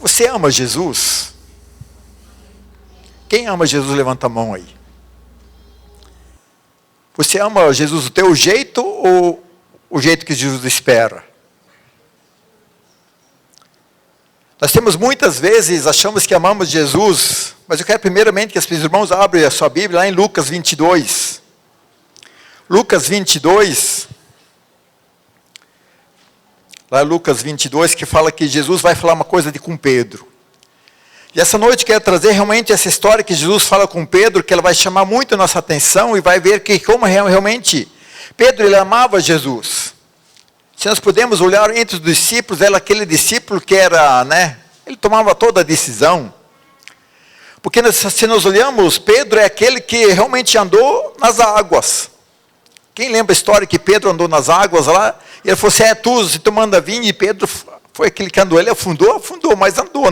Você ama Jesus? Quem ama Jesus, levanta a mão aí. Você ama Jesus do teu jeito ou o jeito que Jesus espera? Nós temos muitas vezes, achamos que amamos Jesus, mas eu quero primeiramente que os irmãos abram a sua Bíblia lá em Lucas 22. Lucas 22, lá em Lucas 22, que fala que Jesus vai falar uma coisa com Pedro. E essa noite eu quero trazer realmente essa história que Jesus fala com Pedro, que ela vai chamar muito a nossa atenção e vai ver que como realmente Pedro ele amava Jesus. Se nós podemos olhar entre os discípulos, era aquele discípulo que era, ele tomava toda a decisão. Porque se nós olhamos, Pedro é aquele que realmente andou nas águas. Quem lembra a história que Pedro andou nas águas lá? E ele falou assim, se tu manda vir, e Pedro foi aquele que andou. Ele afundou, mas andou,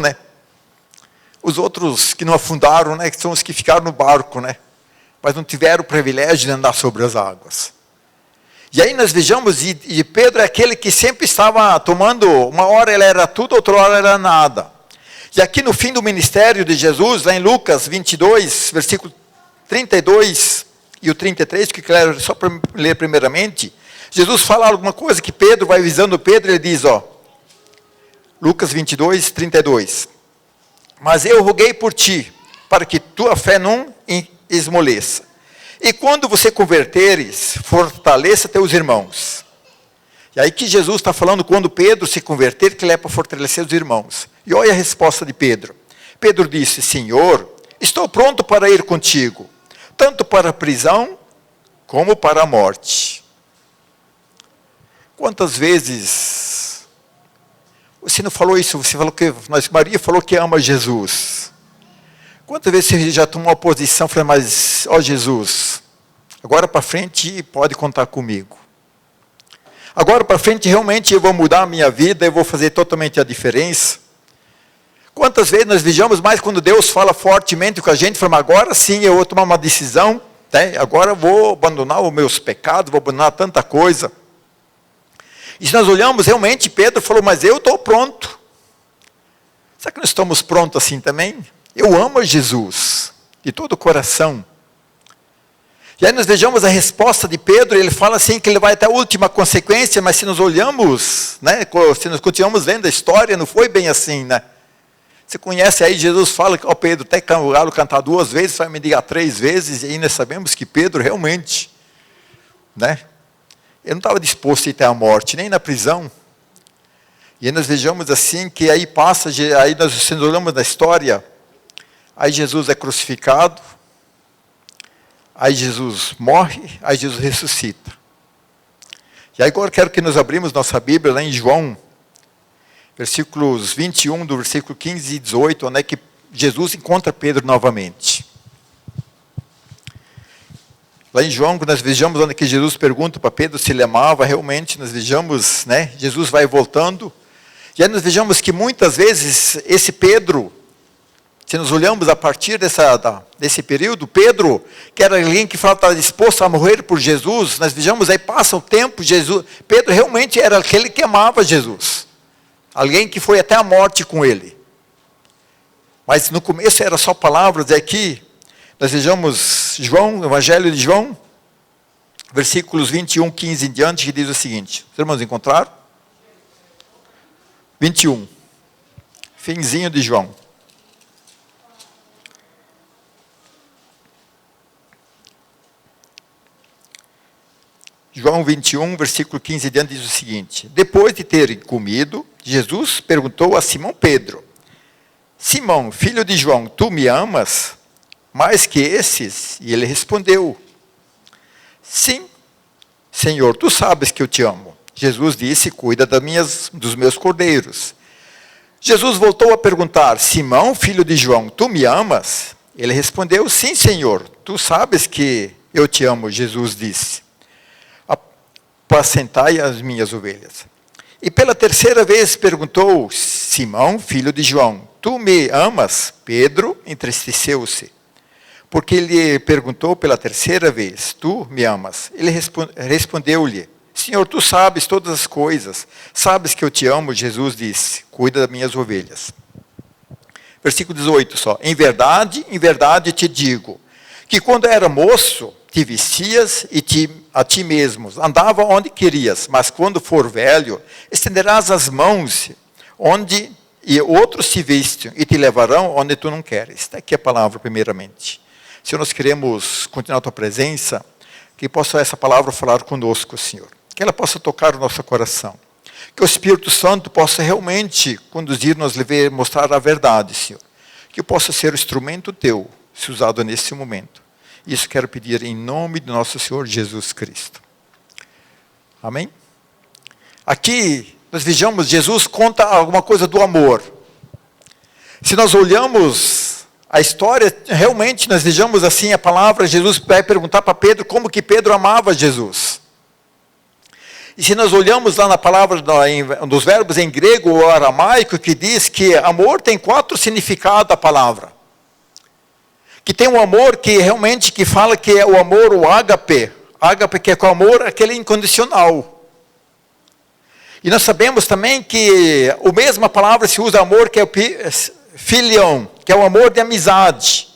Os outros que não afundaram, que são os que ficaram no barco, mas não tiveram o privilégio de andar sobre as águas. E aí nós vejamos, e Pedro é aquele que sempre estava tomando, uma hora ele era tudo, outra hora era nada. E aqui no fim do ministério de Jesus, lá em Lucas 22, versículo 32 e o 33, que eu quero só para ler primeiramente, Jesus fala alguma coisa que Pedro vai avisando Pedro, ele diz, Lucas 22, 32. Mas eu roguei por ti, para que tua fé não esmoreça. E quando você converteres, fortaleça teus irmãos. E aí que Jesus está falando, quando Pedro se converter, que ele é para fortalecer os irmãos. E olha a resposta de Pedro. Pedro disse, Senhor, estou pronto para ir contigo, tanto para a prisão, como para a morte. Quantas vezes você não falou isso? Você falou que Maria falou que ama Jesus. Quantas vezes você já tomou uma posição, falou, mas, Jesus, agora para frente pode contar comigo. Agora para frente realmente eu vou mudar a minha vida, eu vou fazer totalmente a diferença. Quantas vezes nós vejamos mais quando Deus fala fortemente com a gente, falamos, agora sim eu vou tomar uma decisão, agora eu vou abandonar os meus pecados, vou abandonar tanta coisa. E se nós olhamos, realmente, Pedro falou, mas eu estou pronto. Será que nós estamos prontos assim também? Eu amo Jesus, de todo o coração. E aí nós vejamos a resposta de Pedro, ele fala assim, que ele vai até a última consequência, mas se nós olhamos, se nós continuamos lendo a história, não foi bem assim, Você conhece aí, Jesus fala que, Pedro, até que o galo cantar 2 vezes, vai me ligar 3 vezes, e aí nós sabemos que Pedro realmente, ele não estava disposto a ir até a morte, nem na prisão. E aí nós vejamos assim, que aí passa, aí nós olhamos na história, aí Jesus é crucificado, aí Jesus morre, aí Jesus ressuscita. E aí agora quero que nós abrimos nossa Bíblia lá em João, versículos 21, do versículo 15 e 18, onde é que Jesus encontra Pedro novamente. Lá em João, nós vejamos onde que Jesus pergunta para Pedro se ele amava, realmente nós vejamos, Jesus vai voltando, e aí nós vejamos que muitas vezes esse Pedro, se nós olhamos a partir desse período, Pedro, que era alguém que estava disposto a morrer por Jesus, nós vejamos aí, passa o tempo, Pedro realmente era aquele que amava Jesus, alguém que foi até a morte com ele, mas no começo era só palavras, e aqui, nós vejamos João, Evangelho de João, versículos 21, 15 em diante, que diz o seguinte, os irmãos encontraram? 21, finzinho de João. João 21, versículo 15 em diante, diz o seguinte, depois de terem comido, Jesus perguntou a Simão Pedro, Simão, filho de João, tu me amas mais que esses? E ele respondeu, sim, Senhor, tu sabes que eu te amo. Jesus disse, cuida dos meus cordeiros. Jesus voltou a perguntar, Simão, filho de João, tu me amas? Ele respondeu, sim, Senhor, tu sabes que eu te amo. Jesus disse, apacentai as minhas ovelhas. E pela terceira vez perguntou, Simão, filho de João, tu me amas? Pedro entristeceu-se, porque ele perguntou pela terceira vez, tu me amas? Ele respondeu-lhe, Senhor, tu sabes todas as coisas, sabes que eu te amo. Jesus disse, cuida das minhas ovelhas. Versículo 18 só. Em verdade te digo, que quando era moço, te vestias a ti mesmo, andava onde querias, mas quando for velho, estenderás as mãos e outros te vestem e te levarão onde tu não queres. Está aqui a palavra primeiramente. Se nós queremos continuar a tua presença, que possa essa palavra falar conosco, Senhor. Que ela possa tocar o nosso coração. Que o Espírito Santo possa realmente conduzir-nos, mostrar a verdade, Senhor. Que eu possa ser o instrumento teu, se usado nesse momento. Isso quero pedir em nome do nosso Senhor Jesus Cristo. Amém? Aqui, nós vejamos, Jesus conta alguma coisa do amor. Se nós olhamos a história, realmente nós vejamos assim a palavra, Jesus vai perguntar para Pedro como que Pedro amava Jesus. E se nós olhamos lá na palavra, dos verbos em grego ou aramaico, que diz que amor tem 4 significados da palavra. Que tem um amor que realmente que fala que é o amor, o ágape. Ágape que é com o amor, aquele incondicional. E nós sabemos também que a mesma palavra se usa amor, que é o filion, que é o amor de amizade.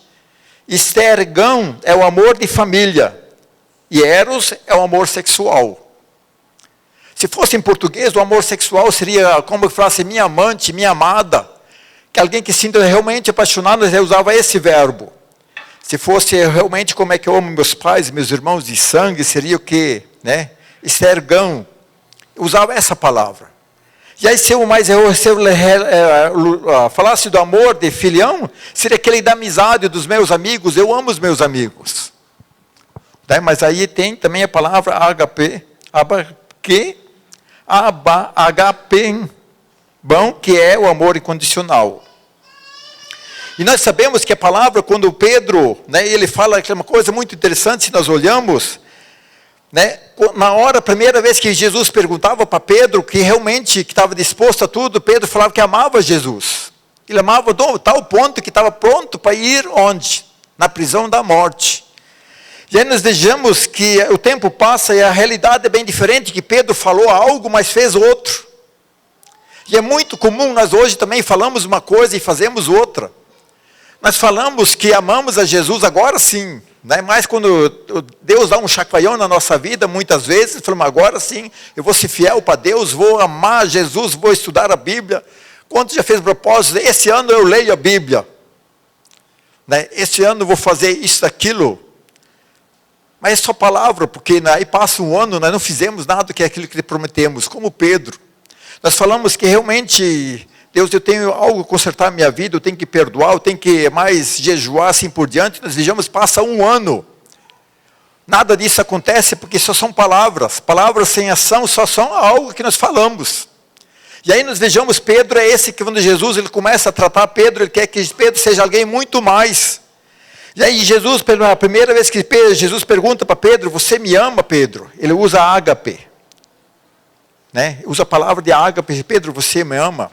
Estergão é o amor de família. E eros é o amor sexual. Se fosse em português, o amor sexual seria como se fosse minha amante, minha amada. Que alguém que se sinta realmente apaixonado, usava esse verbo. Se fosse realmente como é que eu amo meus pais, meus irmãos de sangue, seria o quê? Né? Estergão. Usava essa palavra. E aí se eu falasse do amor de filhão, seria aquele da amizade dos meus amigos, eu amo os meus amigos. Mas aí tem também a palavra HP, bom, que é o amor incondicional. E nós sabemos que a palavra, quando Pedro, ele fala que é uma coisa muito interessante, se nós olhamos, na primeira vez que Jesus perguntava para Pedro, que realmente estava disposto a tudo, Pedro falava que amava Jesus. Ele amava a tal ponto que estava pronto para ir onde? Na prisão da morte. E aí nós vejamos que o tempo passa e a realidade é bem diferente, que Pedro falou algo, mas fez outro. E é muito comum, nós hoje também falamos uma coisa e fazemos outra. Nós falamos que amamos a Jesus agora sim, mas quando Deus dá um chacoalhão na nossa vida, muitas vezes, falamos, agora sim, eu vou ser fiel para Deus, vou amar Jesus, vou estudar a Bíblia. Quantos já fez propósito? Esse ano eu leio a Bíblia. Esse ano eu vou fazer isso, aquilo. Mas é só palavra, porque aí passa um ano, nós não fizemos nada que é aquilo que prometemos, como Pedro. Nós falamos que realmente, Deus, eu tenho algo a consertar na minha vida, eu tenho que perdoar, eu tenho que mais jejuar, assim por diante. Nós vejamos, passa um ano. Nada disso acontece porque só são palavras. Palavras sem ação só são algo que nós falamos. E aí nós vejamos, Pedro é esse que quando Jesus ele começa a tratar Pedro, ele quer que Pedro seja alguém muito mais. E aí Jesus, a primeira vez que Jesus pergunta para Pedro, você me ama, Pedro? Ele usa ágape. Usa a palavra de ágape, Pedro, você me ama?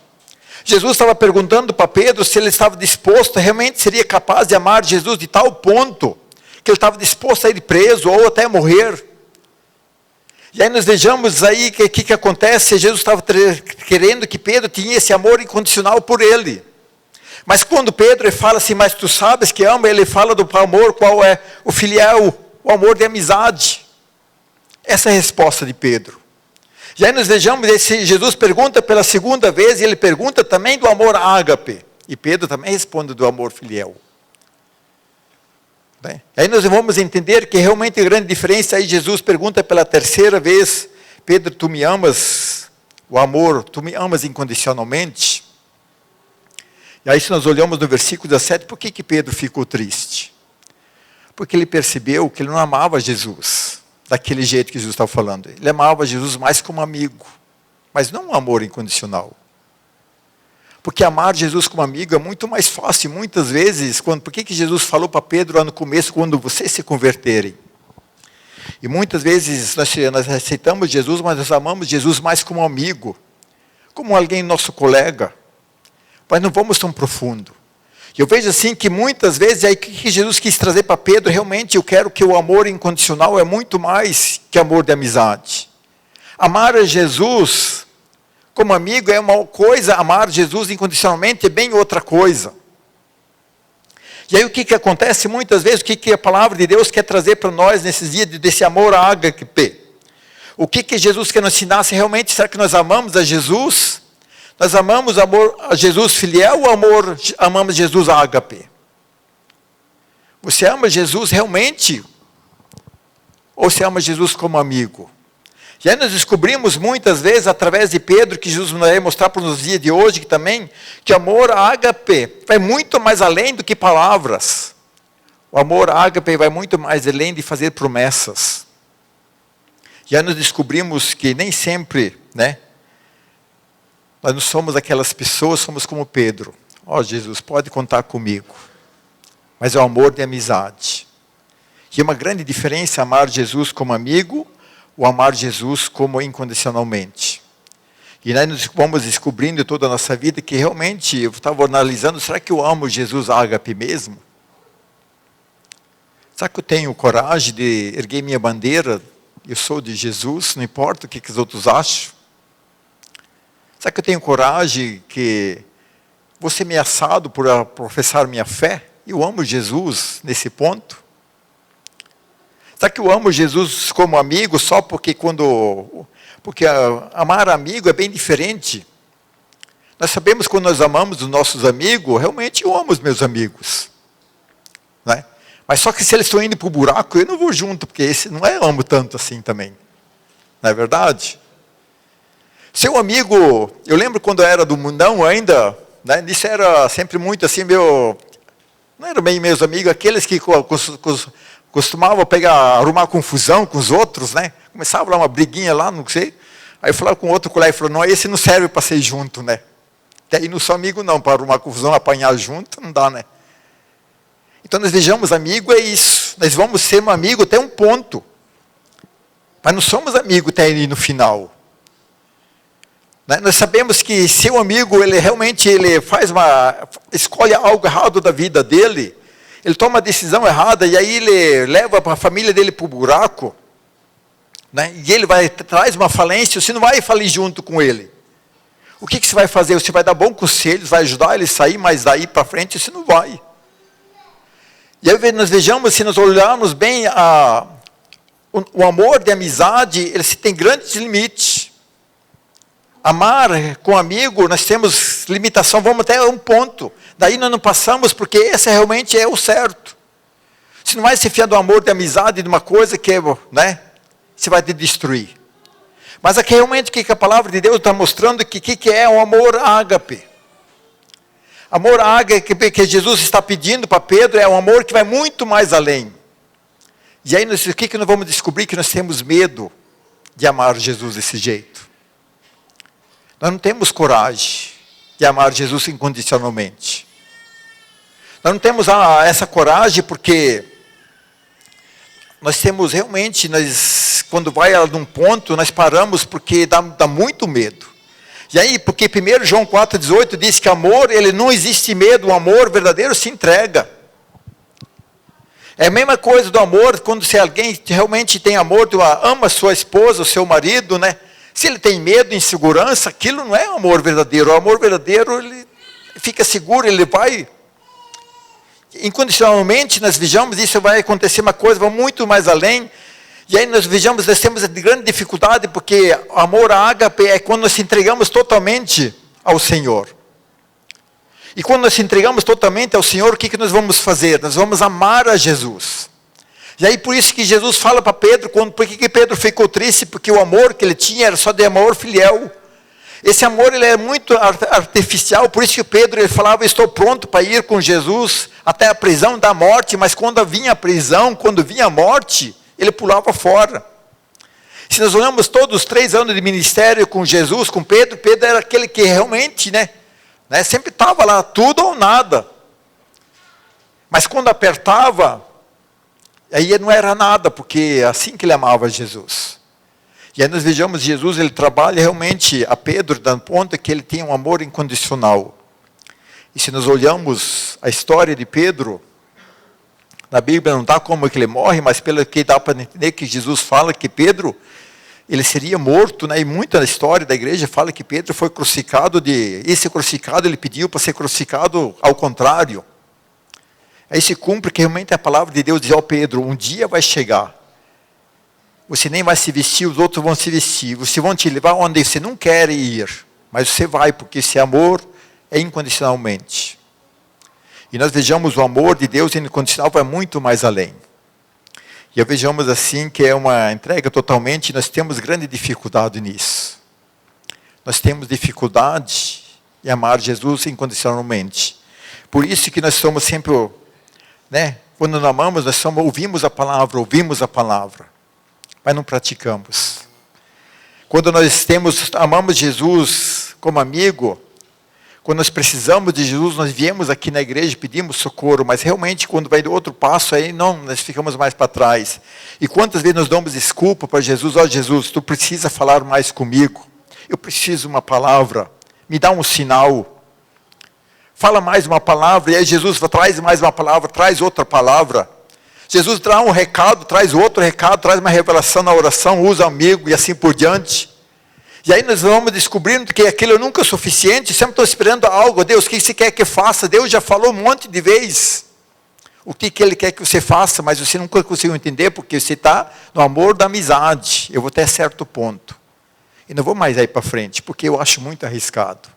Jesus estava perguntando para Pedro se ele estava disposto, realmente seria capaz de amar Jesus de tal ponto, que ele estava disposto a ir preso ou até morrer. E aí nós vejamos aí que acontece, Jesus estava querendo que Pedro tinha esse amor incondicional por ele. Mas quando Pedro fala assim, mas tu sabes que ama, ele fala do amor, qual é o filial, o amor de amizade. Essa é a resposta de Pedro. E aí nós vejamos, Jesus pergunta pela segunda vez, e ele pergunta também do amor ágape. E Pedro também responde do amor filial. Aí nós vamos entender que realmente a grande diferença, aí Jesus pergunta pela terceira vez, Pedro, tu me amas, o amor, tu me amas incondicionalmente? E aí se nós olhamos no versículo 17, por que Pedro ficou triste? Porque ele percebeu que ele não amava Jesus, daquele jeito que Jesus estava falando. Ele amava Jesus mais como amigo, mas não um amor incondicional. Porque amar Jesus como amigo é muito mais fácil, muitas vezes, por que Jesus falou para Pedro lá no começo, quando vocês se converterem? E muitas vezes nós aceitamos Jesus, mas nós amamos Jesus mais como amigo, como alguém nosso colega, mas não vamos tão profundo. E eu vejo assim que muitas vezes, aí que Jesus quis trazer para Pedro, realmente eu quero que o amor incondicional é muito mais que amor de amizade. Amar a Jesus como amigo é uma coisa, amar Jesus incondicionalmente é bem outra coisa. E aí o que acontece muitas vezes, o que a palavra de Deus quer trazer para nós nesses dias desse amor ágape? O que Jesus quer nos ensinar? Se realmente, será que nós amamos a Jesus? Nós amamos a Jesus filial ou amamos Jesus ágape? Você ama Jesus realmente? Ou você ama Jesus como amigo? E aí nós descobrimos muitas vezes, através de Pedro, que Jesus vai mostrar para nos dias de hoje que também, que o amor ágape vai muito mais além do que palavras. O amor ágape vai muito mais além de fazer promessas. E aí nós descobrimos que nem sempre, nós não somos aquelas pessoas, somos como Pedro. Jesus, pode contar comigo. Mas é o amor de amizade. E é uma grande diferença amar Jesus como amigo ou amar Jesus como incondicionalmente. E aí nós vamos descobrindo toda a nossa vida que realmente, eu estava analisando, será que eu amo Jesus ágape mesmo? Será que eu tenho coragem de erguer minha bandeira? Eu sou de Jesus, não importa o que os outros acham. Será que eu tenho coragem que vou ser ameaçado por professar minha fé? Eu amo Jesus nesse ponto. Será que eu amo Jesus como amigo só porque amar amigo é bem diferente? Nós sabemos que quando nós amamos os nossos amigos, realmente eu amo os meus amigos. Mas só que se eles estão indo para o buraco, eu não vou junto, porque esse não é amo tanto assim também. Não é verdade? Seu amigo, eu lembro quando eu era do mundão ainda, isso era sempre muito assim, não eram bem meus amigos, aqueles que costumavam arrumar confusão com os outros, Começava lá uma briguinha lá, não sei. Aí eu falava com outro colega e falou, não, esse não serve para ser junto, Até aí não sou amigo não, para arrumar confusão, apanhar junto, não dá, Então nós vejamos, amigo é isso. Nós vamos ser um amigo até um ponto. Mas não somos amigos até aí no final. Nós sabemos que se o amigo, ele realmente escolhe algo errado da vida dele, ele toma uma decisão errada e aí ele leva a família dele para o buraco, e ele traz uma falência, você não vai falir junto com ele. O que você vai fazer? Você vai dar bons conselhos, vai ajudar ele a sair, mas daí para frente você não vai. E aí nós vejamos, se nós olharmos bem, o amor de amizade, ele tem grandes limites. Amar com amigo, nós temos limitação, vamos até um ponto. Daí nós não passamos, porque esse realmente é o certo. Você não vai se fiar do amor de amizade, de uma coisa que, você vai te destruir. Mas aqui realmente o que a palavra de Deus está mostrando, que é o amor ágape. Amor ágape que Jesus está pedindo para Pedro é um amor que vai muito mais além. E aí o que nós vamos descobrir? Que nós temos medo de amar Jesus desse jeito. Nós não temos coragem de amar Jesus incondicionalmente. Nós não temos essa coragem porque nós temos realmente, quando vai num ponto, nós paramos porque dá muito medo. E aí, porque 1 João 4,18 diz que amor, ele não existe medo, o amor verdadeiro se entrega. É a mesma coisa do amor, quando se alguém realmente tem amor, ama a sua esposa, o seu marido, Se ele tem medo, insegurança, aquilo não é amor verdadeiro. O amor verdadeiro, ele fica seguro, ele vai. Incondicionalmente, nós vejamos, isso vai acontecer uma coisa, vai muito mais além. E aí nós vejamos, nós temos grande dificuldade, porque o amor ágape é quando nós se entregamos totalmente ao Senhor. E quando nós se entregamos totalmente ao Senhor, o que nós vamos fazer? Nós vamos amar a Jesus. E aí por isso que Jesus fala para Pedro, por que Pedro ficou triste? Porque o amor que ele tinha era só de amor filial. Esse amor ele é muito artificial, por isso que Pedro ele falava, estou pronto para ir com Jesus até a prisão da morte, mas quando vinha a prisão, quando vinha a morte, ele pulava fora. Se nós olhamos todos os 3 anos de ministério com Jesus, com Pedro, Pedro era aquele que realmente, sempre estava lá, tudo ou nada. Mas quando apertava, aí não era nada, porque é assim que ele amava Jesus. E aí nós vejamos, Jesus, ele trabalha realmente a Pedro, dando conta que ele tem um amor incondicional. E se nós olhamos a história de Pedro, na Bíblia não dá como que ele morre, mas pelo que dá para entender que Jesus fala que Pedro, ele seria morto, e muita da história da igreja fala que Pedro foi crucificado, esse crucificado ele pediu para ser crucificado ao contrário. Aí se cumpre que realmente a palavra de Deus diz ao Pedro, um dia vai chegar. Você nem vai se vestir, os outros vão se vestir. Você vão te levar onde você não quer ir. Mas você vai, porque esse amor é incondicionalmente. E nós vejamos o amor de Deus incondicional vai muito mais além. E vejamos assim que é uma entrega totalmente, nós temos grande dificuldade nisso. Nós temos dificuldade em amar Jesus incondicionalmente. Por isso que nós somos sempre, quando nós amamos, ouvimos a palavra, mas não praticamos. Quando nós amamos Jesus como amigo, quando nós precisamos de Jesus, nós viemos aqui na igreja e pedimos socorro, mas realmente quando vai do outro passo, aí não, nós ficamos mais para trás. E quantas vezes nós damos desculpa para Jesus, Jesus, tu precisa falar mais comigo, eu preciso uma palavra, me dá um sinal, fala mais uma palavra, e aí Jesus traz mais uma palavra, traz outra palavra. Jesus traz um recado, traz outro recado, traz uma revelação na oração, usa amigo e assim por diante. E aí nós vamos descobrindo que aquilo nunca é suficiente, sempre estou esperando algo. Deus, o que você quer que eu faça? Deus já falou um monte de vezes o que Ele quer que você faça, mas você nunca conseguiu entender, porque você está no amor da amizade. Eu vou até certo ponto. E não vou mais aí para frente, porque eu acho muito arriscado.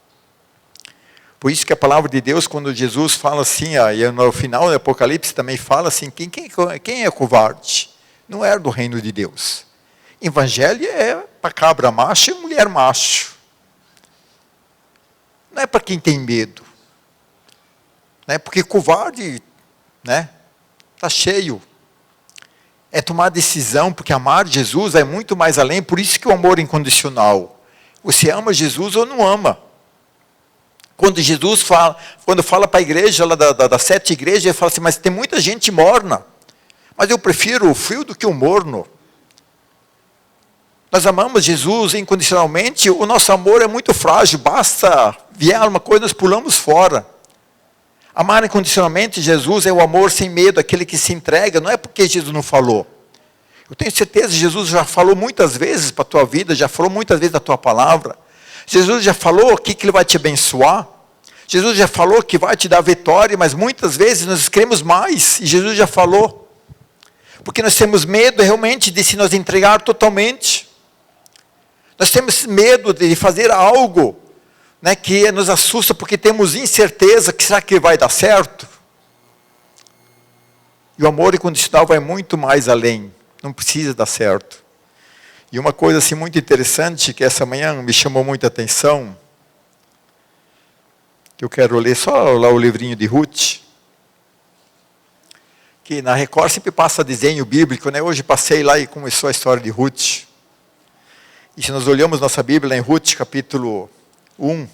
Por isso que a palavra de Deus, quando Jesus fala assim, e no final do Apocalipse também fala assim, quem é covarde? Não é do reino de Deus. Evangelho é para cabra macho e mulher macho. Não é para quem tem medo. Não é porque covarde, está cheio. É tomar decisão, porque amar Jesus é muito mais além, por isso que o amor é incondicional. Você ama Jesus ou não ama? Quando Jesus fala para a igreja, lá das 7 igrejas, ele fala assim, mas tem muita gente morna. Mas eu prefiro o frio do que o morno. Nós amamos Jesus incondicionalmente, o nosso amor é muito frágil, basta vier uma coisa, nós pulamos fora. Amar incondicionalmente Jesus é o amor sem medo, aquele que se entrega, não é porque Jesus não falou. Eu tenho certeza que Jesus já falou muitas vezes para a tua vida, já falou muitas vezes da tua palavra. Jesus já falou aqui que Ele vai te abençoar. Jesus já falou que vai te dar vitória, mas muitas vezes nós queremos mais, e Jesus já falou. Porque nós temos medo realmente de se nos entregar totalmente. Nós temos medo de fazer algo que nos assusta, porque temos incerteza que será que vai dar certo? E o amor incondicional vai muito mais além, não precisa dar certo. E uma coisa assim muito interessante, que essa manhã me chamou muita atenção, que eu quero ler só lá o livrinho de Ruth, que na Record sempre passa desenho bíblico, hoje passei lá e começou a história de Ruth. E se nós olhamos nossa Bíblia em Ruth, capítulo 1,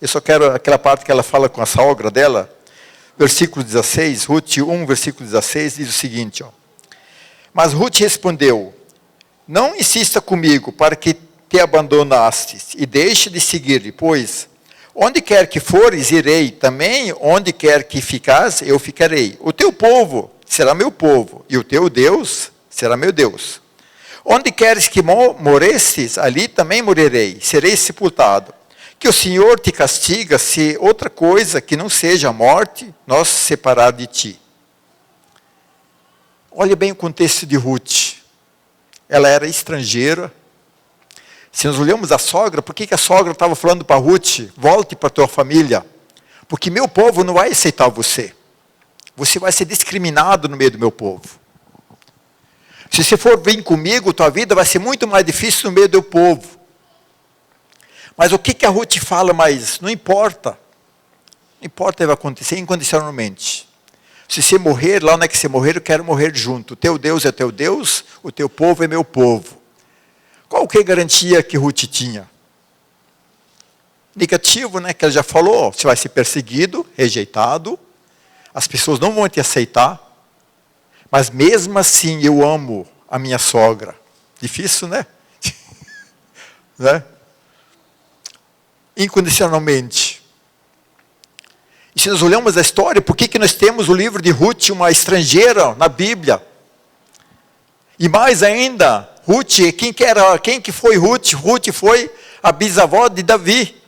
eu só quero aquela parte que ela fala com a sogra dela, versículo 16, Ruth 1, versículo 16, diz o seguinte, mas Ruth respondeu, não insista comigo para que te abandonastes e deixe de seguir-lhe, pois onde quer que fores, irei, também onde quer que ficares, eu ficarei. O teu povo será meu povo, e o teu Deus será meu Deus. Onde queres que moresses, ali também morrerei, serei sepultado. Que o Senhor te castiga se outra coisa que não seja a morte nos separar de ti. Olha bem o contexto de Ruth. Ela era estrangeira. Se nós olhamos a sogra, por que a sogra estava falando para Ruth, volte para a tua família? Porque meu povo não vai aceitar você. Você vai ser discriminado no meio do meu povo. Se você for vir comigo, tua vida vai ser muito mais difícil no meio do povo. Mas o que a Ruth fala mais? Não importa. Não importa o que vai acontecer incondicionalmente. Se você morrer, lá onde é que você morrer, eu quero morrer junto. O teu Deus é teu Deus, o teu povo é meu povo. Qual que é a garantia que Ruth tinha? Negativo, que ela já falou, você vai ser perseguido, rejeitado, as pessoas não vão te aceitar, mas mesmo assim eu amo a minha sogra. Difícil, né? Incondicionalmente. E se nós olhamos a história, por que nós temos o livro de Ruth, uma estrangeira na Bíblia? E mais ainda, Ruth, quem que foi Ruth? Ruth foi a bisavó de Davi.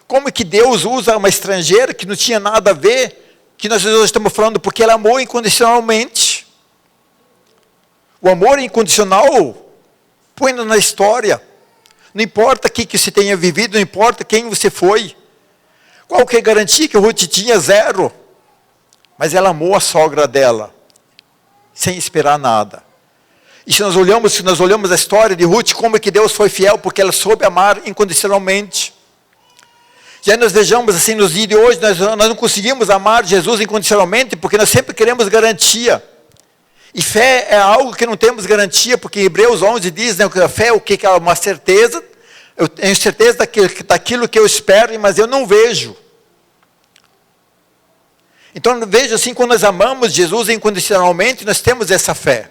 Como que Deus usa uma estrangeira que não tinha nada a ver que nós hoje estamos falando, porque ela amou incondicionalmente. O amor incondicional, põe na história. Não importa o que você tenha vivido, não importa quem você foi. Qual que é a garantia que Ruth tinha? Zero. Mas ela amou a sogra dela, sem esperar nada. E se nós olhamos a história de Ruth, como é que Deus foi fiel, porque ela soube amar incondicionalmente. E aí nós vejamos assim, nos dias de hoje, nós não conseguimos amar Jesus incondicionalmente, porque nós sempre queremos garantia. E fé é algo que não temos garantia, porque Hebreus 11 diz, né, que a fé é o que é uma certeza. Eu tenho certeza daquilo que eu espero, mas eu não vejo. Então veja assim, quando nós amamos Jesus incondicionalmente, nós temos essa fé.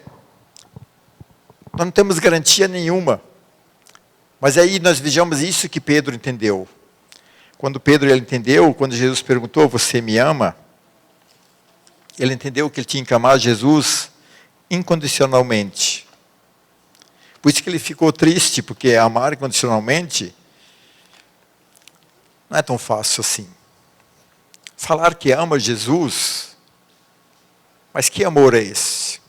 Nós não temos garantia nenhuma. Mas aí nós vejamos isso que Pedro entendeu. Quando Pedro ele entendeu, quando Jesus perguntou, você me ama? Ele entendeu que ele tinha que amar Jesus incondicionalmente. Por isso que ele ficou triste, porque amar incondicionalmente não é tão fácil assim. Falar que ama Jesus, mas que amor é esse?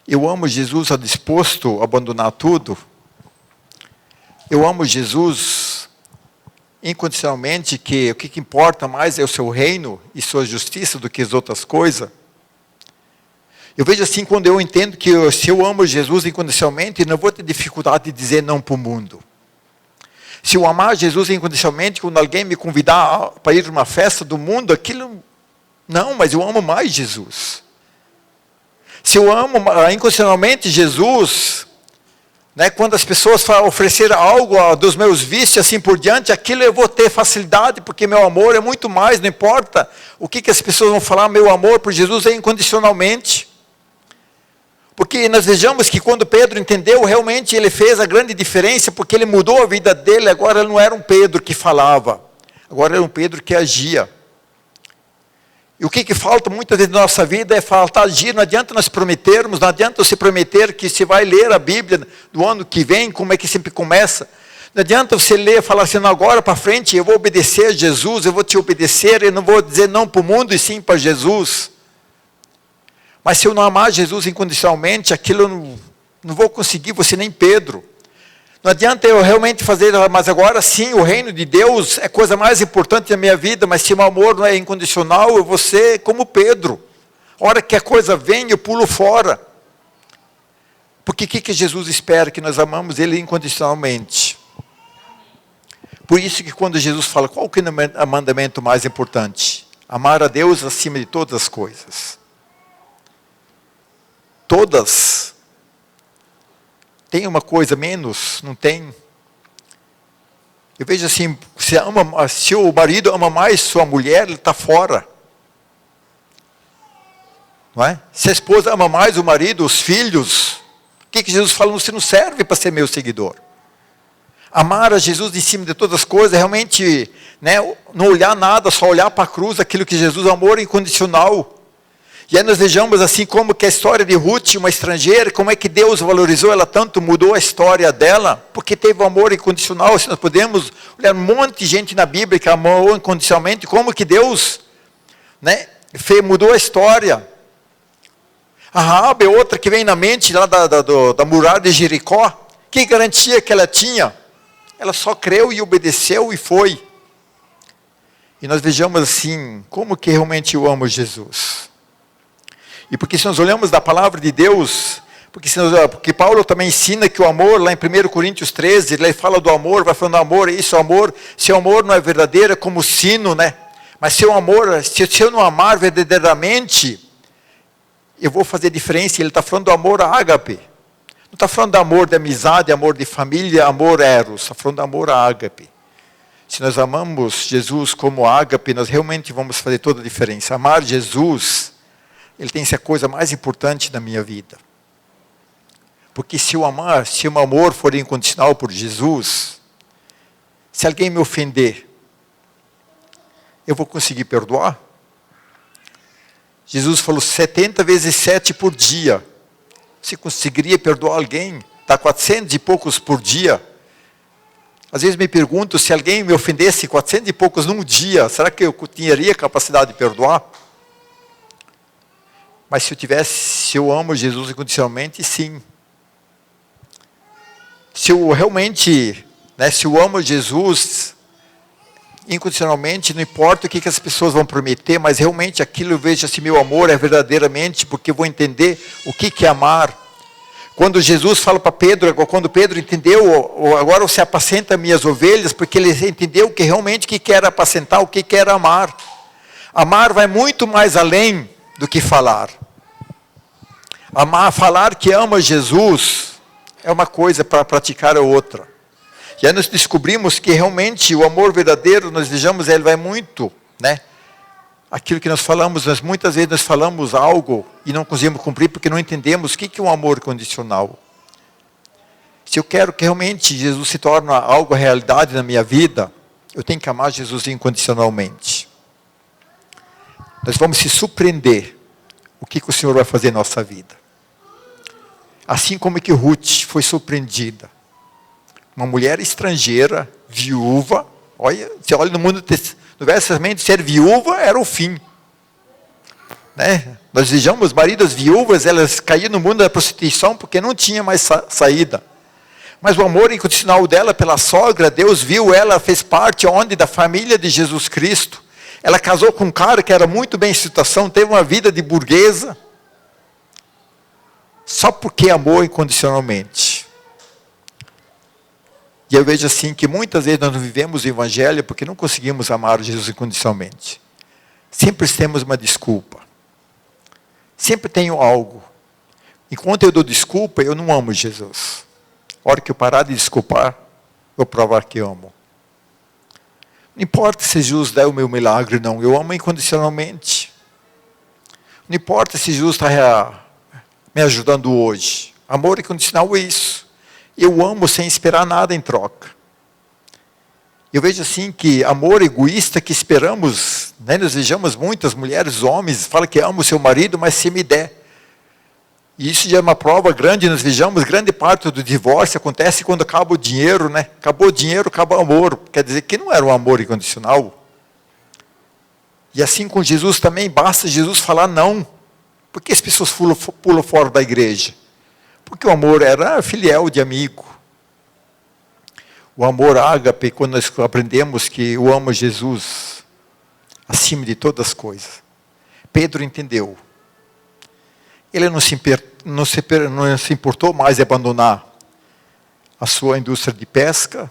Eu amo Jesus, disposto a abandonar tudo. Eu amo Jesus incondicionalmente, que o que importa mais é o seu reino e sua justiça do que as outras coisas. Eu vejo assim, quando eu entendo que se eu amo Jesus incondicionalmente, não vou ter dificuldade de dizer não para o mundo. Se eu amar Jesus incondicionalmente, quando alguém me convidar para ir para uma festa do mundo, aquilo, não, mas eu amo mais Jesus. Se eu amo incondicionalmente Jesus, né, quando as pessoas oferecerem algo dos meus vícios, assim por diante, aquilo eu vou ter facilidade, porque meu amor é muito mais, não importa o que as pessoas vão falar, meu amor por Jesus é incondicionalmente. Porque nós vejamos que quando Pedro entendeu, realmente ele fez a grande diferença, porque ele mudou a vida dele, agora ele não era um Pedro que falava, agora era um Pedro que agia. E o que falta muitas vezes na nossa vida é faltar agir. Não adianta nós prometermos, não adianta você prometer que você vai ler a Bíblia do ano que vem, como é que sempre começa. Não adianta você ler e falar assim, agora para frente eu vou obedecer a Jesus, eu vou te obedecer, eu não vou dizer não para o mundo e sim para Jesus. Mas se eu não amar Jesus incondicionalmente, aquilo eu não vou conseguir, você nem Pedro. Não adianta eu realmente fazer, mas agora sim, o reino de Deus é a coisa mais importante da minha vida, mas se o meu amor não é incondicional, eu vou ser como Pedro. A hora que a coisa vem, eu pulo fora. Porque o que Jesus espera? Que nós amamos Ele incondicionalmente. Por isso que quando Jesus fala, qual que é o mandamento mais importante? Amar a Deus acima de todas as coisas. Todas. Tem uma coisa menos? Não tem. Eu vejo assim, se o marido ama mais sua mulher, ele está fora. Não é? Se a esposa ama mais o marido, os filhos, o que Jesus fala? Você não serve para ser meu seguidor. Amar a Jesus em cima de todas as coisas, realmente, né, não olhar nada, só olhar para a cruz, aquilo que Jesus amou incondicional. E aí nós vejamos assim como que a história de Ruth, uma estrangeira, como é que Deus valorizou ela tanto, mudou a história dela, porque teve um amor incondicional. Se nós podemos olhar um monte de gente na Bíblia que amou incondicionalmente, como que Deus, né, mudou a história. A Raabe é outra que vem na mente lá da muralha de Jericó. Que garantia que ela tinha? Ela só creu e obedeceu e foi. E nós vejamos assim, como que realmente eu amo Jesus. E porque se nós olhamos da palavra de Deus, porque Paulo também ensina que o amor, lá em 1 Coríntios 13, ele fala do amor, vai falando do amor, isso, amor, se o amor não é verdadeiro, é como o sino, né? Mas se o amor, se eu não amar verdadeiramente, eu vou fazer diferença. Ele está falando do amor ágape. Não está falando do amor de amizade, amor de família, amor eros, está falando do amor ágape. Se nós amamos Jesus como ágape, nós realmente vamos fazer toda a diferença. Amar Jesus, ele tem essa coisa mais importante na minha vida. Porque se o meu amor for incondicional por Jesus, se alguém me ofender, eu vou conseguir perdoar? Jesus falou 70 vezes 7 por dia. Você conseguiria perdoar alguém? Está 400 e poucos por dia. Às vezes me pergunto, se alguém me ofendesse 400 e poucos num dia, será que eu teria capacidade de perdoar? Mas se eu amo Jesus incondicionalmente, sim. Se eu realmente, se eu amo Jesus incondicionalmente, não importa o que as pessoas vão prometer, mas realmente aquilo eu vejo assim, meu amor é verdadeiramente, porque eu vou entender o que é amar. Quando Jesus fala para Pedro, quando Pedro entendeu, agora você apacenta minhas ovelhas, porque ele entendeu que realmente o que era apacentar, o que era amar. Amar vai muito mais além do que falar. Falar que ama Jesus é uma coisa, para praticar é outra. E aí nós descobrimos que realmente o amor verdadeiro, nós vejamos, ele vai muito, aquilo que nós falamos, muitas vezes nós falamos algo e não conseguimos cumprir porque não entendemos o que é um amor condicional. Se eu quero que realmente Jesus se torne algo realidade na minha vida, eu tenho que amar Jesus incondicionalmente. Nós vamos se surpreender o que o Senhor vai fazer em nossa vida. Assim como que Ruth foi surpreendida. Uma mulher estrangeira, viúva, você olha no mundo no Velho Testamento, ser viúva era o fim. Nós vejamos, maridas viúvas, elas caíam no mundo da prostituição porque não tinha mais saída. Mas o amor incondicional dela pela sogra, Deus viu ela, fez parte da família de Jesus Cristo. Ela casou com um cara que era muito bem em situação, teve uma vida de burguesa. Só porque amou incondicionalmente. E eu vejo assim que muitas vezes nós não vivemos o Evangelho porque não conseguimos amar Jesus incondicionalmente. Sempre temos uma desculpa. Sempre tenho algo. Enquanto eu dou desculpa, eu não amo Jesus. A hora que eu parar de desculpar, eu provar que amo. Não importa se Jesus dá o meu milagre ou não, eu amo incondicionalmente. Não importa se Jesus está me ajudando hoje. Amor incondicional é isso. Eu amo sem esperar nada em troca. Eu vejo assim que amor egoísta que esperamos, nós vejamos muitas mulheres, homens, falam que amam o seu marido, mas se me der. E isso já é uma prova grande, nós vejamos, grande parte do divórcio acontece quando acaba o dinheiro, Acabou o dinheiro, acaba o amor. Quer dizer que não era um amor incondicional. E assim com Jesus também, basta Jesus falar não. Por que as pessoas pulam fora da igreja? Porque o amor era filial de amigo. O amor ágape, quando nós aprendemos que eu amo Jesus acima de todas as coisas. Pedro entendeu. Ele não se importou mais de abandonar a sua indústria de pesca.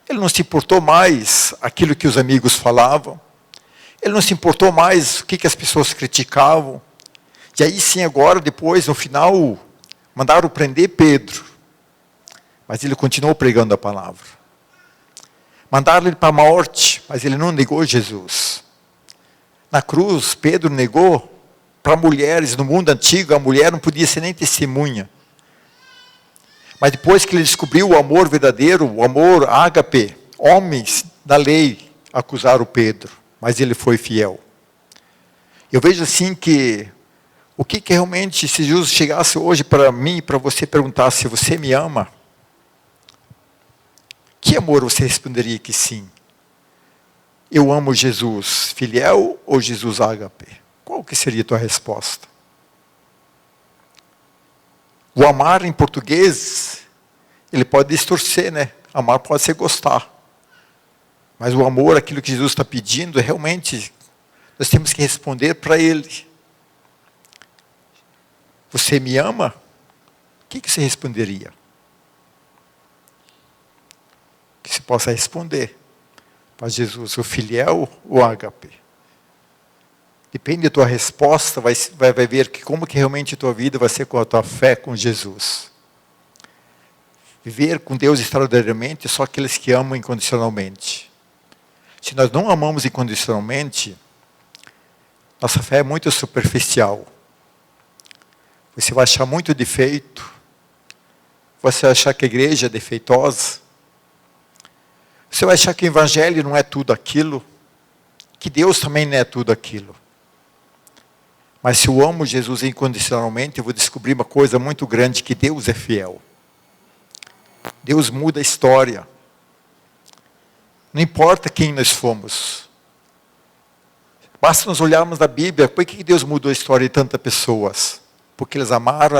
Ele não se importou mais aquilo que os amigos falavam. Ele não se importou mais o que as pessoas criticavam. E aí sim, agora, depois, no final, mandaram prender Pedro. Mas ele continuou pregando a palavra. Mandaram ele para a morte, mas ele não negou Jesus. Na cruz, Pedro negou para mulheres. No mundo antigo, a mulher não podia ser nem testemunha. Mas depois que ele descobriu o amor verdadeiro, o amor ágape, homens da lei acusaram Pedro, mas ele foi fiel. Eu vejo assim que o que realmente, se Jesus chegasse hoje para mim e para você perguntar se você me ama, que amor você responderia que sim? Eu amo Jesus fiel ou Jesus ágape? Qual que seria a tua resposta? O amar em português, ele pode distorcer, Amar pode ser gostar. Mas o amor, aquilo que Jesus está pedindo, realmente, nós temos que responder para Ele. Você me ama? O que você responderia? Que você possa responder para Jesus, o filial ou ágape. Depende da tua resposta, vai ver que como que realmente a tua vida vai ser com a tua fé com Jesus. Viver com Deus extraordinariamente só aqueles que amam incondicionalmente. Se nós não amamos incondicionalmente, nossa fé é muito superficial. Você vai achar muito defeito. Você vai achar que a igreja é defeitosa. Você vai achar que o evangelho não é tudo aquilo. Que Deus também não é tudo aquilo. Mas se eu amo Jesus incondicionalmente, eu vou descobrir uma coisa muito grande, que Deus é fiel. Deus muda a história. Não importa quem nós fomos. Basta nós olharmos na Bíblia, por que Deus mudou a história de tantas pessoas? Porque eles amaram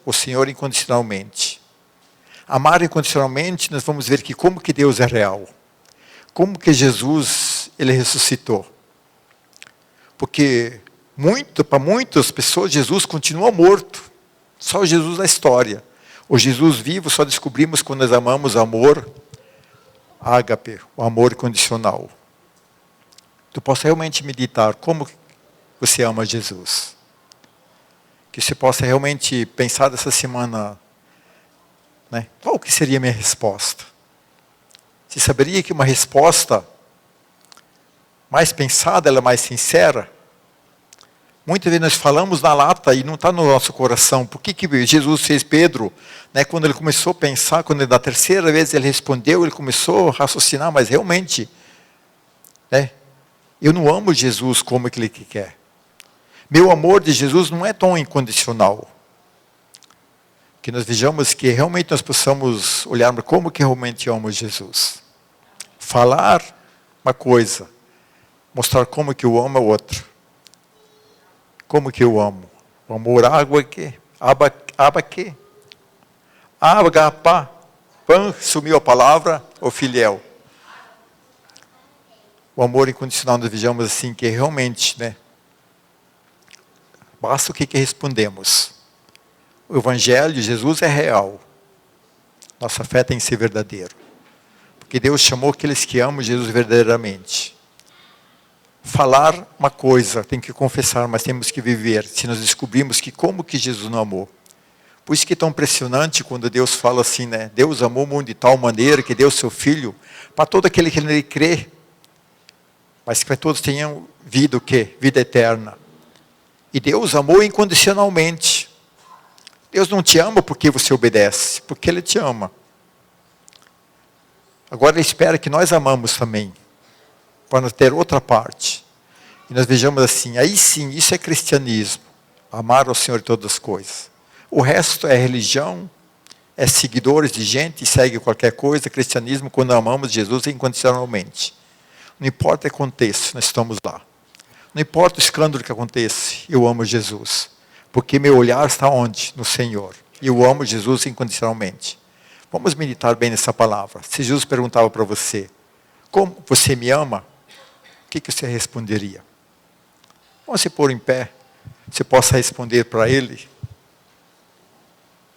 o Senhor incondicionalmente. Amar incondicionalmente, nós vamos ver que como que Deus é real. Como que Jesus, Ele ressuscitou. Porque para muitas pessoas, Jesus continua morto. Só o Jesus da história. O Jesus vivo só descobrimos quando nós amamos o amor ágape, o amor condicional. Tu possa realmente meditar como você ama Jesus. Que você possa realmente pensar dessa semana, né? Qual que seria a minha resposta? Você saberia que uma resposta mais pensada, ela é mais sincera? Muitas vezes nós falamos na lata e não está no nosso coração. Por que Jesus fez Pedro? Né, quando ele começou a pensar, quando da terceira vez ele respondeu, ele começou a raciocinar, mas realmente, né, eu não amo Jesus como ele quer. Meu amor de Jesus não é tão incondicional. Que nós vejamos que realmente nós possamos olhar para como que realmente amo Jesus. Falar uma coisa, mostrar como que eu amo é outra. Como que eu amo? O amor, água que? Aba que? Agapá. Pan, sumiu a palavra, o filial. O amor incondicional, nós vejamos assim, que realmente, né? Basta o que respondemos. O Evangelho de Jesus é real. Nossa fé tem que ser verdadeira. Porque Deus chamou aqueles que amam Jesus verdadeiramente. Falar uma coisa, tem que confessar, mas temos que viver. Se nós descobrimos que como que Jesus não amou. Por isso que é tão impressionante quando Deus fala assim, né? Deus amou o mundo de tal maneira que deu seu Filho para todo aquele que nele crê. Mas que para todos tenham vida o quê? Vida eterna. E Deus amou incondicionalmente. Deus não te ama porque você obedece, porque Ele te ama. Agora Ele espera que nós amamos também, para nós ter outra parte. E nós vejamos assim, aí sim, isso é cristianismo. Amar ao Senhor em todas as coisas. O resto é religião, é seguidores de gente, segue qualquer coisa, cristianismo, quando amamos Jesus incondicionalmente. Não importa o que aconteça, nós estamos lá. Não importa o escândalo que aconteça, eu amo Jesus. Porque meu olhar está onde? No Senhor. E eu amo Jesus incondicionalmente. Vamos meditar bem nessa palavra. Se Jesus perguntava para você, como você me ama? O que você responderia? Vamos se pôr em pé. Você possa responder para Ele.